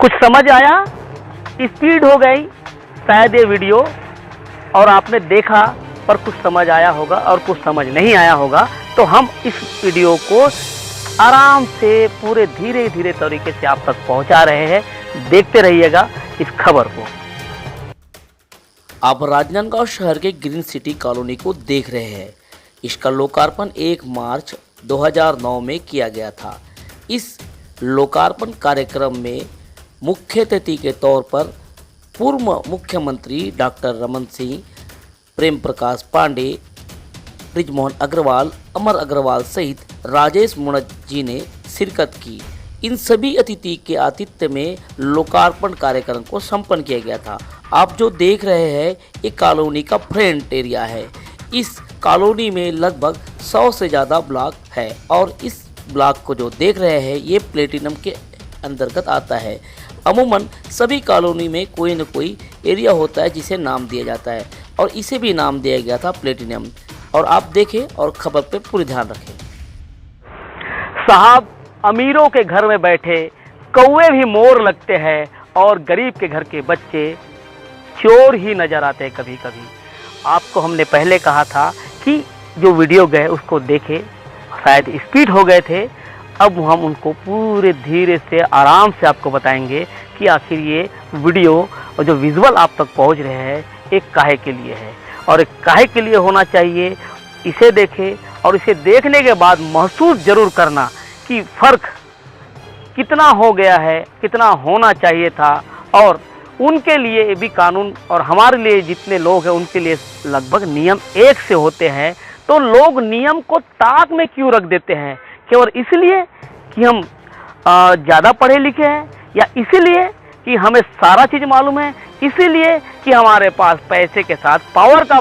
कुछ समझ आया? स्पीड हो गई शायद ये वीडियो, और आपने देखा पर कुछ समझ आया होगा और कुछ समझ नहीं आया होगा। तो हम इस वीडियो को आराम से पूरे धीरे धीरे तरीके से आप तक पहुंचा रहे हैं। देखते रहिएगा इस खबर को। आप राजनांदगांव शहर के ग्रीन सिटी कॉलोनी को देख रहे हैं। इसका लोकार्पण 1 मार्च 2009 में किया गया था। इस लोकार्पण कार्यक्रम में मुख्य अतिथि के तौर पर पूर्व मुख्यमंत्री डॉक्टर रमन सिंह, प्रेम प्रकाश पांडे, ब्रिजमोहन अग्रवाल, अमर अग्रवाल सहित राजेश मुणत जी ने शिरकत की। इन सभी अतिथि के आतिथ्य में लोकार्पण कार्यक्रम को संपन्न किया गया था। आप जो देख रहे हैं ये कॉलोनी का फ्रंट एरिया है। इस कॉलोनी में लगभग 100 से ज़्यादा ब्लॉक है और इस ब्लॉक को जो देख रहे हैं ये प्लेटिनम के अंतर्गत आता है। अमूमन सभी कॉलोनी में कोई न कोई एरिया होता है जिसे नाम दिया जाता है और इसे भी नाम दिया गया था प्लेटिनम। और आप देखें और खबर पे पूरी ध्यान रखें। साहब, अमीरों के घर में बैठे कौवे भी मोर लगते हैं और गरीब के घर के बच्चे चोर ही नजर आते हैं कभी कभी। आपको हमने पहले कहा था कि जो वीडियो गए उसको देखे, शायद स्पीड हो गए थे। अब हम उनको पूरे धीरे से आराम से आपको बताएंगे कि आखिर ये वीडियो और जो विजुअल आप तक पहुंच रहे हैं एक काहे के लिए है और एक काहे के लिए होना चाहिए। इसे देखें और इसे देखने के बाद महसूस जरूर करना कि फ़र्क कितना हो गया है, कितना होना चाहिए था। और उनके लिए भी कानून और हमारे लिए जितने लोग हैं उनके लिए लगभग नियम एक से होते हैं। तो लोग नियम को ताक में क्यों रख देते हैं? केवल इसलिए कि हम ज़्यादा पढ़े लिखे हैं, या इसीलिए कि हमें सारा चीज़ मालूम है, इसीलिए कि हमारे पास पैसे के साथ पावर का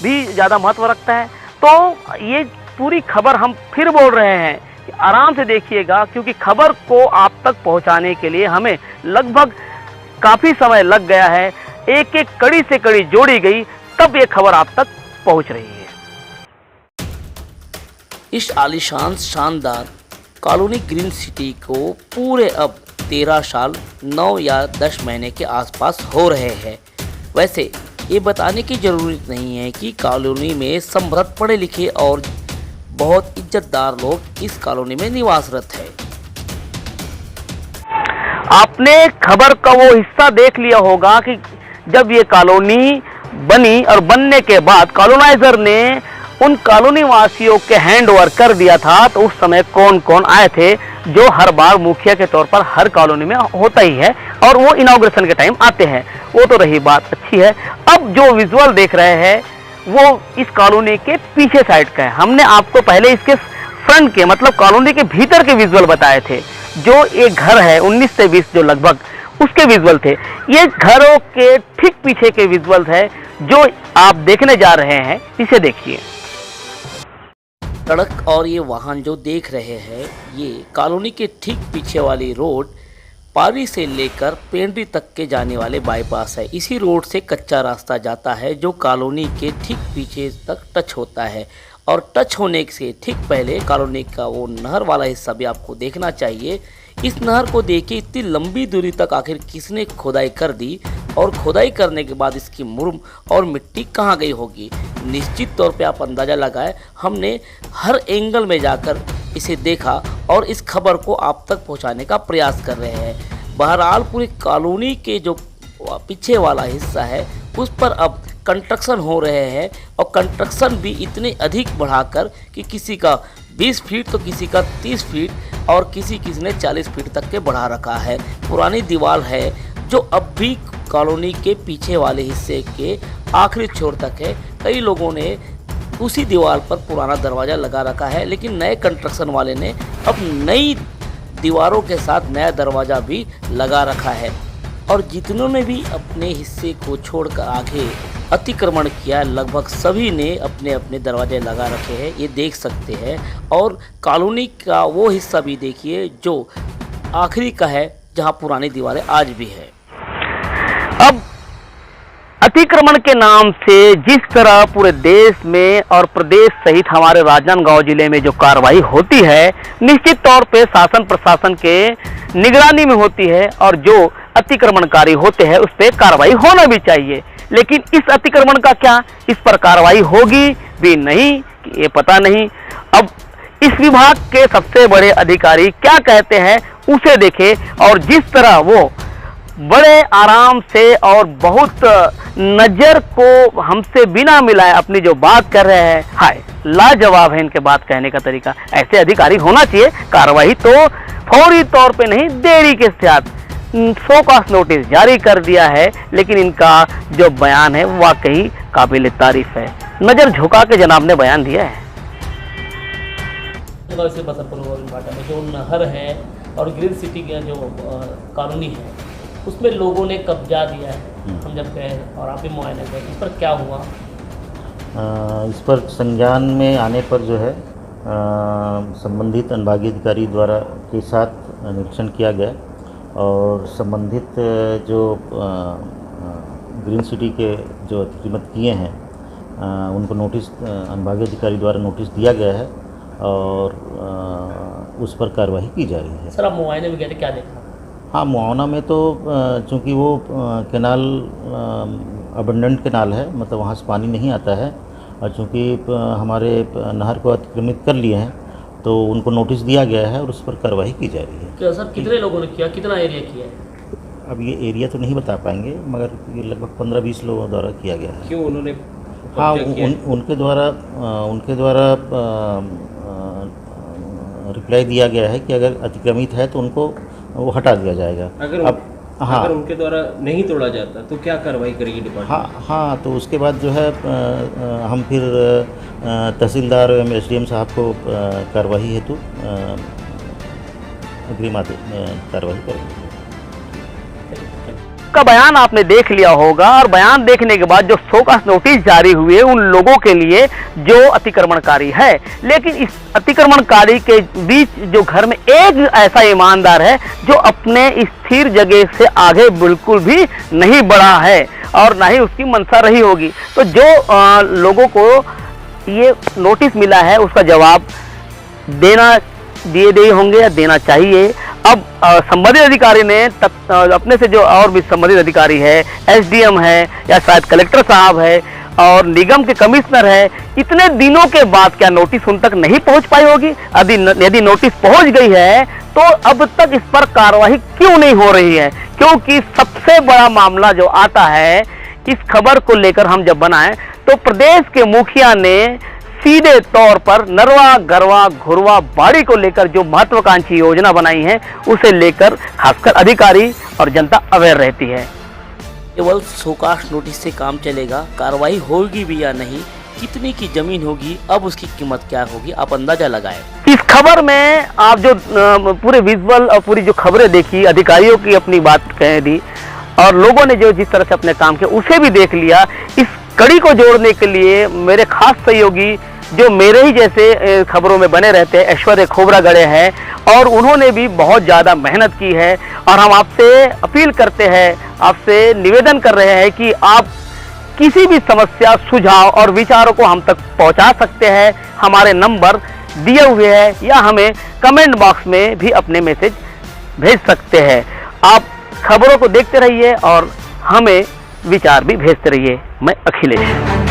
भी ज़्यादा महत्व रखता है। तो ये पूरी खबर हम फिर बोल रहे हैं कि आराम से देखिएगा, क्योंकि खबर को आप तक पहुंचाने के लिए हमें लगभग काफ़ी समय लग गया है। एक एक कड़ी से कड़ी जोड़ी गई, तब ये खबर आप तक पहुंच रही है। इस आलीशान शानदार कॉलोनी ग्रीन सिटी को पूरे अब 13 साल 9 या 10 महीने के आसपास हो रहे हैं। वैसे ये बताने की ज़रूरत नहीं है कि कॉलोनी में समृद्ध पढ़े लिखे और बहुत इज्जतदार लोग इस कॉलोनी में निवासरत है। आपने खबर का वो हिस्सा देख लिया होगा कि जब ये कॉलोनी बनी और बनने के बाद कॉलोनाइजर ने उन कॉलोनी वासियों के हैंड ओवर कर दिया था, तो उस समय कौन कौन आए थे, जो हर बार मुखिया के तौर पर हर कॉलोनी में होता ही है और वो इनॉग्रेशन के टाइम आते हैं। वो तो रही बात अच्छी है। अब जो विजुअल देख रहे हैं वो इस कॉलोनी के पीछे साइड का है। हमने आपको पहले इसके फ्रंट के मतलब कॉलोनी के भीतर के विजुअल बताए थे। जो एक घर है 19 से 20 जो लगभग उसके विजुअल थे। ये घरों के ठीक पीछे के विजुअल है जो आप देखने जा रहे हैं। इसे देखिए। सड़क और ये वाहन जो देख रहे हैं ये कॉलोनी के ठीक पीछे वाली रोड पारी से लेकर पेंड्री तक के जाने वाले बाईपास है। इसी रोड से कच्चा रास्ता जाता है जो कॉलोनी के ठीक पीछे तक टच होता है और टच होने से ठीक पहले कॉलोनी का वो नहर वाला हिस्सा भी आपको देखना चाहिए। इस नहर को देखिए, इतनी लंबी दूरी तक आखिर किसने खोदाई कर दी और खोदाई करने के बाद इसकी मुरम और मिट्टी कहाँ गई होगी। निश्चित तौर पे आप अंदाज़ा लगाएं। हमने हर एंगल में जाकर इसे देखा और इस खबर को आप तक पहुंचाने का प्रयास कर रहे हैं। बहरहाल पूरी कॉलोनी के जो पीछे वाला हिस्सा है उस पर अब कंस्ट्रक्शन हो रहे हैं और कंस्ट्रक्शन भी इतने अधिक बढ़ाकर कि किसी का 20 फीट तो किसी का 30 फीट और किसी ने 40 फीट तक के बढ़ा रखा है। पुरानी दीवार है जो अब भी कॉलोनी के पीछे वाले हिस्से के आखिरी छोर तक है। कई लोगों ने उसी दीवार पर पुराना दरवाज़ा लगा रखा है, लेकिन नए कंस्ट्रक्शन वाले ने अब नई दीवारों के साथ नया दरवाज़ा भी लगा रखा है। और जितनों ने भी अपने हिस्से को छोड़कर आगे अतिक्रमण किया, लगभग सभी ने अपने अपने दरवाजे लगा रखे हैं, ये देख सकते हैं। और कॉलोनी का वो हिस्सा भी देखिए जो आखिरी का है जहां पुरानी दीवारें आज भी है। अब अतिक्रमण के नाम से जिस तरह पूरे देश में और प्रदेश सहित हमारे राजनांदगांव जिले में जो कार्रवाई होती है, निश्चित तौर पे शासन प्रशासन के निगरानी में होती है और जो अतिक्रमणकारी होते हैं उस पर कार्रवाई होना भी चाहिए। लेकिन इस अतिक्रमण का क्या, इस पर कार्रवाई होगी भी नहीं ये पता नहीं। अब इस विभाग के सबसे बड़े अधिकारी क्या कहते हैं उसे देखें और जिस तरह वो बड़े आराम से और बहुत नज़र को हमसे बिना मिलाए अपनी जो बात कर रहे हैं, हाय लाजवाब है इनके बात कहने का तरीका। ऐसे अधिकारी होना चाहिए। कार्रवाई तो फौरी तौर पे नहीं, देरी के साथ शो कॉज नोटिस जारी कर दिया है, लेकिन इनका जो बयान है वो वाकई काबिल तारीफ है। नज़र झुका के जनाब ने बयान दिया है। से बसरपुर में जो नहर है और ग्रीन सिटी का जो कॉलोनी है उसमें लोगों ने कब्जा दिया है। हम जब गए और आप भी मुआयना गए, इस पर क्या हुआ? इस पर संज्ञान में आने पर जो है संबंधित अनुभागीय अधिकारी द्वारा के साथ निरीक्षण किया गया और संबंधित जो ग्रीन सिटी के जो अतिक्रमित किए हैं उनको नोटिस अनुभागीय अधिकारी द्वारा नोटिस दिया गया है और उस पर कार्रवाई की जा रही है। सर, आप मुआयने में गए थे, क्या देखा? हाँ, मुआवना में तो चूँकि वो कैनाल अबंडेंट कैनाल है, मतलब वहाँ से पानी नहीं आता है और चूँकि हमारे नहर को अतिक्रमित कर लिए हैं तो उनको नोटिस दिया गया है और उस पर कार्रवाई की जा रही है। क्या सर, कितने लोगों ने किया, कितना एरिया किया है? अब ये एरिया तो नहीं बता पाएंगे मगर ये लगभग 15-20 लोगों द्वारा किया गया है। क्यों उन्होंने? हाँ, उनके द्वारा रिप्लाई दिया गया है कि अगर अतिक्रमित है तो उनको वो हटा दिया जाएगा। अगर उनके द्वारा नहीं तोड़ा जाता तो क्या कार्रवाई करेगी डिपार्टमेंट? हाँ, तो उसके बाद जो है हम फिर तहसीलदार एवं एसडीएम साहब को कार्रवाई हेतु अग्रिम कार्रवाई करेंगे। का बयान आपने देख लिया होगा और बयान देखने के बाद जो शो कॉज नोटिस जारी हुए उन लोगों के लिए जो अतिक्रमणकारी है, लेकिन इस अतिक्रमणकारी के बीच जो घर में एक ऐसा ईमानदार है जो अपने स्थिर जगह से आगे बिल्कुल भी नहीं बढ़ा है और ना ही उसकी मंशा रही होगी। तो जो लोगों को ये नोटिस मिला है उसका जवाब दिए होंगे या देना चाहिए। अब संबंधित अधिकारी ने अपने से जो और भी संबंधित अधिकारी है, एसडीएम है या शायद कलेक्टर साहब है और निगम के कमिश्नर है, इतने दिनों के बाद क्या नोटिस उन तक नहीं पहुंच पाई होगी? यदि नोटिस पहुंच गई है तो अब तक इस पर कार्रवाई क्यों नहीं हो रही है? क्योंकि सबसे बड़ा मामला जो आता है, इस खबर को लेकर हम जब बनाए तो प्रदेश के मुखिया ने सीधे तौर पर नरवा गरवा घुरवा बाड़ी को लेकर जो महत्वाकांक्षी योजना बनाई है उसे लेकर खासकर अधिकारी और जनता अवेयर रहती है। केवल शोकाश नोटिस से काम चलेगा? कार्रवाई होगी भी या नहीं? कितनी की जमीन होगी? अब उसकी कीमत क्या होगी? आप अंदाजा लगाएं। इस खबर में आप जो पूरे विजुअल और पूरी जो खबरें देखी, अधिकारियों की अपनी बात कह दी और लोगों ने जो जिस तरह से अपने काम किया उसे भी देख लिया। इस कड़ी को जोड़ने के लिए मेरे खास सहयोगी जो मेरे ही जैसे खबरों में बने रहते हैं, ऐश्वर्य खोबरागढ़े हैं और उन्होंने भी बहुत ज़्यादा मेहनत की है और हम आपसे अपील करते हैं, आपसे निवेदन कर रहे हैं कि आप किसी भी समस्या, सुझाव और विचारों को हम तक पहुंचा सकते हैं। हमारे नंबर दिए हुए हैं या हमें कमेंट बॉक्स में भी अपने मैसेज भेज सकते हैं। आप खबरों को देखते रहिए और हमें विचार भी भेजते रहिए। मैं अखिलेश।